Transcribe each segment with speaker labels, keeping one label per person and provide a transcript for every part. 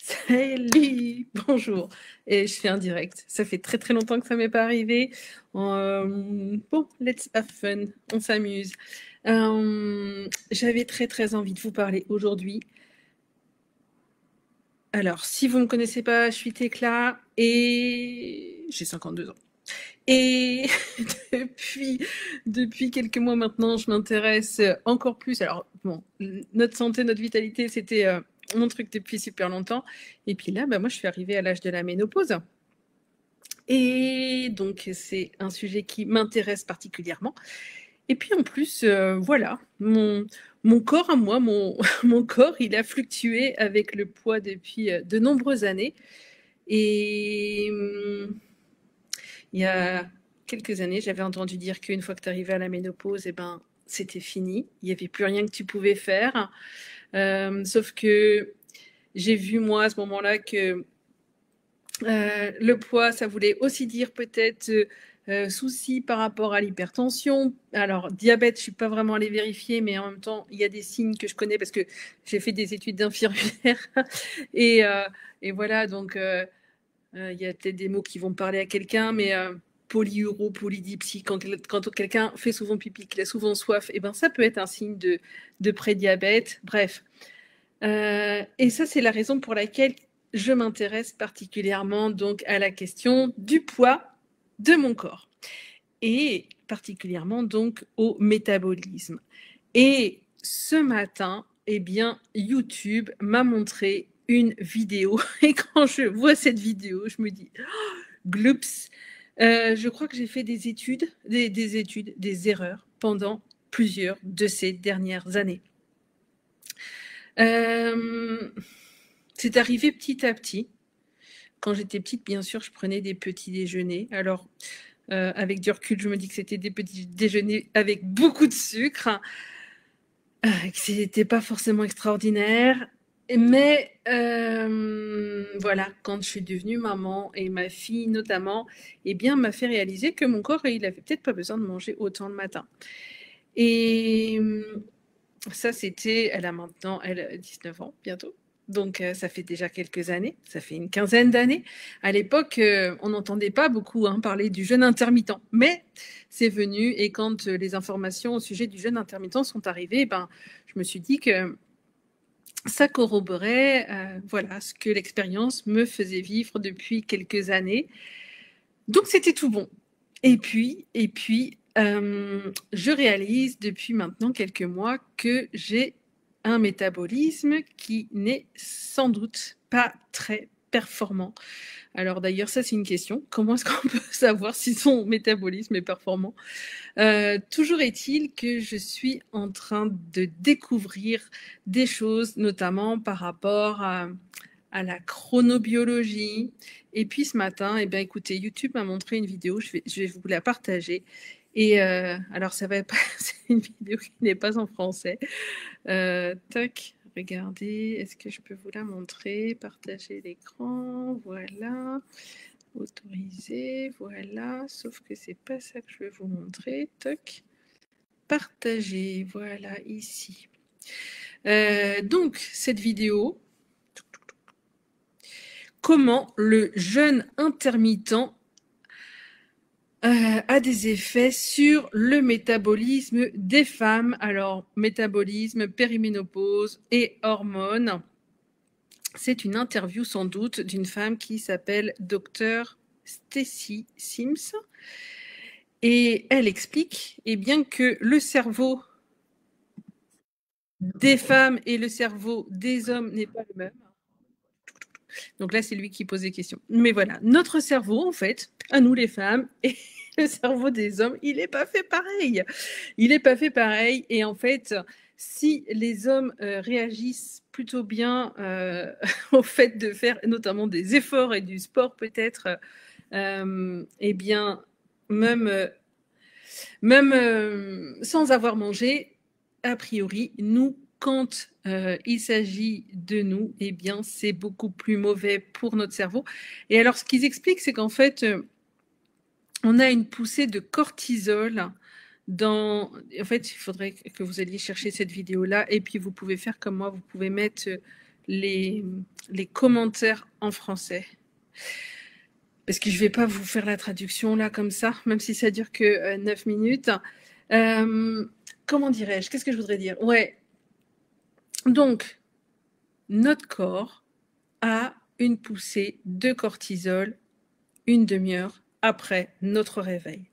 Speaker 1: Salut, bonjour. Et je fais un direct. Ça fait très très longtemps que ça m'est pas arrivé. Bon, let's have fun. On s'amuse. J'avais très très envie de vous parler aujourd'hui. Alors, si vous me connaissez pas, je suis Tecla et j'ai 52 ans. Et depuis quelques mois maintenant, je m'intéresse encore plus. Alors, bon, notre santé, notre vitalité, c'était mon truc depuis super longtemps. Et puis là, bah, moi, je suis arrivée à l'âge de la ménopause. Et donc, c'est un sujet qui m'intéresse particulièrement. Et puis en plus, voilà, mon corps à moi, mon corps, il a fluctué avec le poids depuis de nombreuses années. Et il y a quelques années, j'avais entendu dire qu'une fois que tu arrivais à la ménopause, eh ben, c'était fini. Il n'y avait plus rien que tu pouvais faire. Sauf que j'ai vu, moi, à ce moment-là, que le poids, ça voulait aussi dire peut-être soucis par rapport à l'hypertension. Alors, diabète, je ne suis pas vraiment allée vérifier, mais en même temps, il y a des signes que je connais parce que j'ai fait des études d'infirmière. et, et voilà, donc il y a peut-être des mots qui vont parler à quelqu'un, mais polyuro, polydipsie, quand quelqu'un fait souvent pipi, qu'il a souvent soif, eh ben, ça peut être un signe de prédiabète. Bref. Et ça, c'est la raison pour laquelle je m'intéresse particulièrement donc à la question du poids de mon corps et particulièrement donc au métabolisme. Et ce matin, eh bien, YouTube m'a montré une vidéo et quand je vois cette vidéo, je me dis oh, gloops. Je crois que j'ai fait des études, des erreurs pendant plusieurs de ces dernières années. C'est arrivé petit à petit. Quand j'étais petite, bien sûr, je prenais des petits déjeuners. Alors, avec du recul, je me dis que c'était des petits déjeuners avec beaucoup de sucre, que c'était pas forcément extraordinaire. Mais voilà, quand je suis devenue maman et ma fille notamment, eh bien, m'a fait réaliser que mon corps, il avait peut-être pas besoin de manger autant le matin. Et ça, c'était, elle a 19 ans bientôt. Donc, ça fait déjà quelques années, ça fait une quinzaine d'années. À l'époque, on n'entendait pas beaucoup parler du jeûne intermittent, mais c'est venu et quand les informations au sujet du jeûne intermittent sont arrivées, ben, je me suis dit que ça corroborait voilà, ce que l'expérience me faisait vivre depuis quelques années. Donc, c'était tout bon. Et puis, je réalise depuis maintenant quelques mois que j'ai un métabolisme qui n'est sans doute pas très performant. Alors d'ailleurs, ça c'est une question. Comment est-ce qu'on peut savoir si son métabolisme est performant? Toujours est-il que je suis en train de découvrir des choses, notamment par rapport à la chronobiologie. Et puis ce matin, eh bien, écoutez, YouTube m'a montré une vidéo, je vais vous la partager. Et alors, ça va pas, c'est une vidéo qui n'est pas en français. Tac, regardez, est-ce que je peux vous la montrer? Partager l'écran, voilà. Autoriser, voilà. Sauf que c'est pas ça que je vais vous montrer. Toc. Partager, voilà, ici. Donc, cette vidéo, comment le jeûne intermittent a des effets sur le métabolisme des femmes. Alors, métabolisme, périménopause et hormones. C'est une interview sans doute d'une femme qui s'appelle Dr Stacy Sims. Et elle explique eh bien, que le cerveau des femmes et le cerveau des hommes n'est pas le même. Donc là, c'est lui qui pose des questions. Mais voilà, notre cerveau, en fait, à nous les femmes, et le cerveau des hommes, il n'est pas fait pareil. Il n'est pas fait pareil. Et en fait, si les hommes réagissent plutôt bien au fait de faire notamment des efforts et du sport peut-être, eh bien, même sans avoir mangé, a priori, nous, quand il s'agit de nous, eh bien, c'est beaucoup plus mauvais pour notre cerveau. Et alors, ce qu'ils expliquent, c'est qu'en fait, on a une poussée de cortisol dans... En fait, il faudrait que vous alliez chercher cette vidéo-là, et puis vous pouvez faire comme moi, vous pouvez mettre les commentaires en français. Parce que je ne vais pas vous faire la traduction là comme ça, même si ça dure que 9 minutes. Comment dirais-je? Qu'est-ce que je voudrais dire? Ouais. Donc, notre corps a une poussée de cortisol une demi-heure après notre réveil.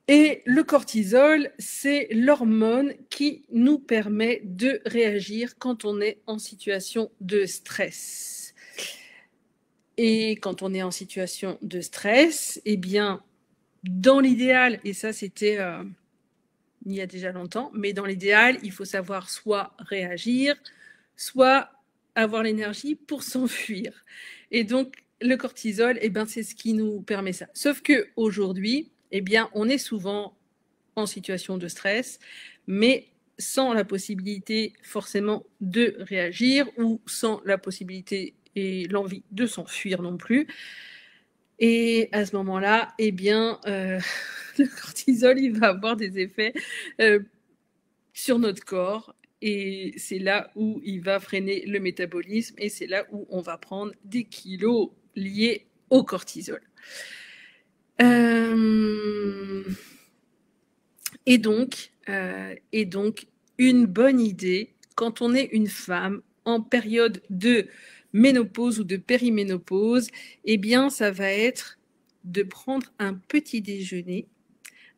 Speaker 1: Et le cortisol, c'est l'hormone qui nous permet de réagir quand on est en situation de stress. Et quand on est en situation de stress, eh bien, dans l'idéal, et ça c'était il y a déjà longtemps, mais dans l'idéal, il faut savoir soit réagir, soit avoir l'énergie pour s'enfuir. Et donc, le cortisol, eh ben, c'est ce qui nous permet ça. Sauf qu'aujourd'hui, eh bien, on est souvent en situation de stress, mais sans la possibilité forcément de réagir ou sans la possibilité et l'envie de s'enfuir non plus. Et à ce moment-là, eh bien, le cortisol, il va avoir des effets sur notre corps. Et c'est là où il va freiner le métabolisme et c'est là où on va prendre des kilos liés au cortisol. Et donc, une bonne idée, quand on est une femme en période de ménopause ou de périménopause, eh bien, ça va être de prendre un petit déjeuner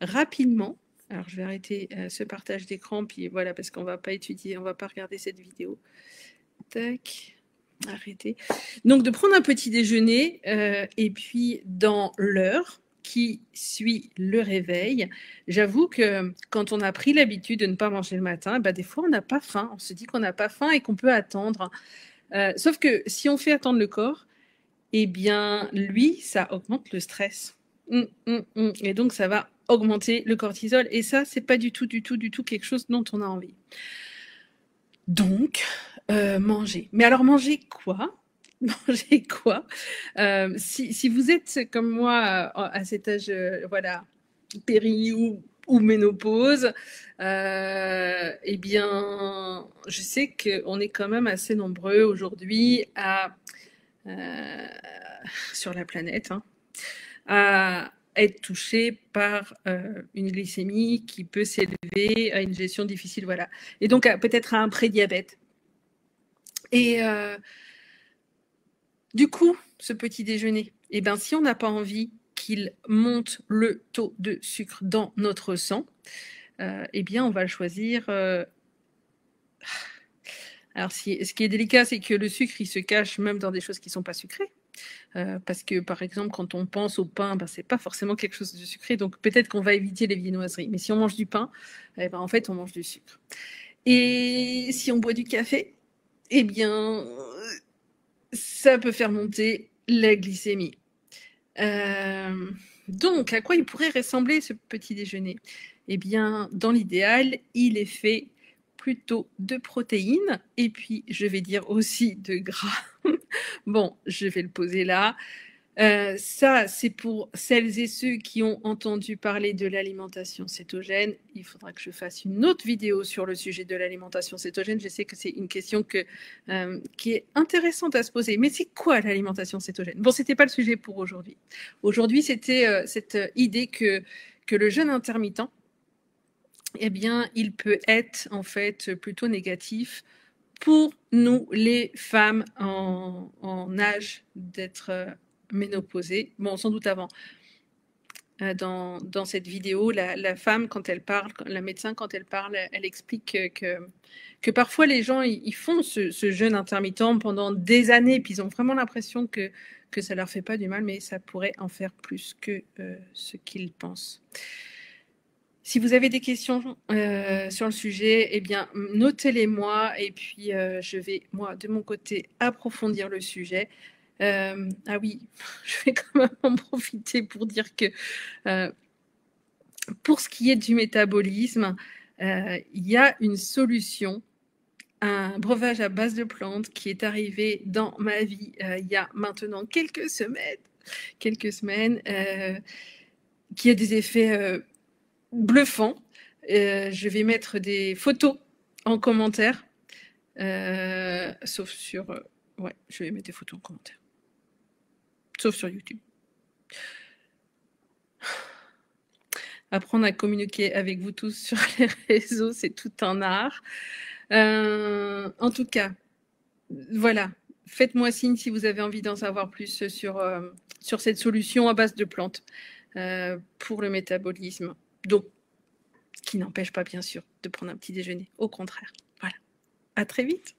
Speaker 1: rapidement. Alors, je vais arrêter ce partage d'écran, puis voilà, parce qu'on ne va pas étudier, on ne va pas regarder cette vidéo. Tac, arrêtez. Donc, de prendre un petit déjeuner, et puis dans l'heure qui suit le réveil, j'avoue que quand on a pris l'habitude de ne pas manger le matin, bah, des fois, on n'a pas faim. On se dit qu'on n'a pas faim et qu'on peut attendre. Sauf que si on fait attendre le corps, eh bien, lui, ça augmente le stress. Et donc, ça va augmenter le cortisol. Et ça, c'est pas du tout quelque chose dont on a envie. Donc, manger. Mais alors, manger quoi? Manger quoi? Si vous êtes comme moi à cet âge, voilà, péri ou ménopause, eh bien, je sais qu'on est quand même assez nombreux aujourd'hui sur la planète, hein, à être touché par une glycémie qui peut s'élever à une gestion difficile, voilà. Et donc peut-être à un prédiabète. Et du coup, ce petit déjeuner, eh ben, si on n'a pas envie qu'il monte le taux de sucre dans notre sang, eh bien, on va le choisir. Alors, ce qui est délicat, c'est que le sucre, il se cache même dans des choses qui ne sont pas sucrées. Parce que, par exemple, quand on pense au pain, ben, ce n'est pas forcément quelque chose de sucré. Donc, peut-être qu'on va éviter les viennoiseries. Mais si on mange du pain, eh ben, en fait, on mange du sucre. Et si on boit du café, eh bien, ça peut faire monter la glycémie. Donc, à quoi il pourrait ressembler ce petit déjeuner? Eh bien, dans l'idéal, il est fait plutôt de protéines et puis je vais dire aussi de gras. Bon, je vais le poser là. Ça, c'est pour celles et ceux qui ont entendu parler de l'alimentation cétogène. Il faudra que je fasse une autre vidéo sur le sujet de l'alimentation cétogène. Je sais que c'est une question qui est intéressante à se poser. Mais c'est quoi l'alimentation cétogène? Bon, ce n'était pas le sujet pour aujourd'hui. Aujourd'hui, c'était cette idée que le jeûne intermittent, eh bien, il peut être en fait plutôt négatif pour nous, les femmes en âge d'être ménopausée, bon, sans doute avant. Dans cette vidéo, la femme, quand elle parle, la médecin, quand elle parle, elle explique que parfois les gens, ils font ce jeûne intermittent pendant des années, puis ils ont vraiment l'impression que ça leur fait pas du mal, mais ça pourrait en faire plus que ce qu'ils pensent. Si vous avez des questions sur le sujet, eh bien, notez-les-moi et puis je vais, moi, de mon côté, approfondir le sujet. Ah oui, je vais quand même en profiter pour dire que pour ce qui est du métabolisme, il y a une solution, un breuvage à base de plantes qui est arrivé dans ma vie il y a maintenant quelques semaines, qui a des effets bluffant. Je vais mettre des photos en commentaire. sauf sur... ouais, je vais mettre des photos en commentaire. Sauf sur YouTube. Apprendre à communiquer avec vous tous sur les réseaux, c'est tout un art. En tout cas, voilà. Faites-moi signe si vous avez envie d'en savoir plus sur cette solution à base de plantes pour le métabolisme. Donc, ce qui n'empêche pas, bien sûr, de prendre un petit déjeuner. Au contraire. Voilà. À très vite.